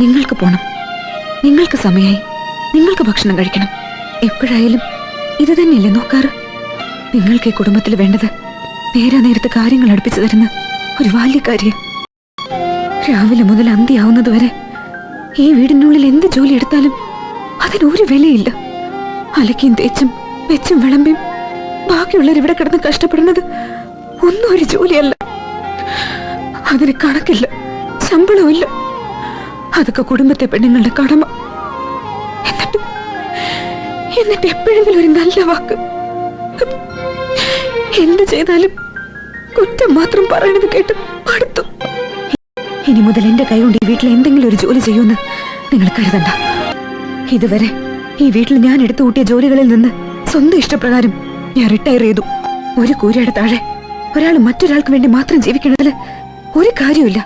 നിങ്ങൾക്ക് പോണം, നിങ്ങൾക്ക് സമയമായി, നിങ്ങൾക്ക് ഭക്ഷണം കഴിക്കണം. എപ്പോഴായാലും ഇത് തന്നെയല്ലേ നോക്കാറ്? നിങ്ങൾക്ക് ഈ കുടുംബത്തിൽ വേണ്ടത് നേരെ നേരത്തെ കാര്യങ്ങൾ അടുപ്പിച്ചു തരുന്ന ഒരു ബാല്യക്കാരിയെ. രാവിലെ മുതൽ അന്തിയാവുന്നത് വരെ ഈ വീടിനുള്ളിൽ എന്ത് ജോലി എടുത്താലും അതിനൊരു വിലയില്ല. അലക്കിയും തേച്ചും വെച്ചും വിളമ്പിയും ബാക്കിയുള്ളവർ ഇവിടെ കിടന്ന് കഷ്ടപ്പെടുന്നത് ഒന്നും ഒരു ജോലിയല്ല. അതിന് കണക്കില്ല, ശമ്പളമില്ല. അതൊക്കെ കുടുംബത്തെ പെണ്ണുങ്ങളുടെ കടമ. എന്നിട്ട് എപ്പോഴെങ്കിലും ഒരു നല്ല വാക്ക്, എന്ത് ചെയ്താലും കുറ്റം മാത്രം പറയണത് കേട്ട് അടുത്തു. ഇനി മുതൽ എന്റെ കൈ കൊണ്ട് ഈ വീട്ടിൽ എന്തെങ്കിലും ഒരു ജോലി ചെയ്യുമെന്ന് നിങ്ങൾ കരുതണ്ട. ഇതുവരെ ഈ വീട്ടിൽ ഞാൻ എടുത്തു കൂട്ടിയ ജോലികളിൽ നിന്ന് സ്വന്തം ഇഷ്ടപ്രകാരം ഞാൻ റിട്ടയർ ചെയ്തു. ഒരു കൂരയുടെ താഴെ ഒരാൾ മറ്റൊരാൾക്ക് വേണ്ടി മാത്രം ജീവിക്കണതിൽ ഒരു കാര്യമില്ല.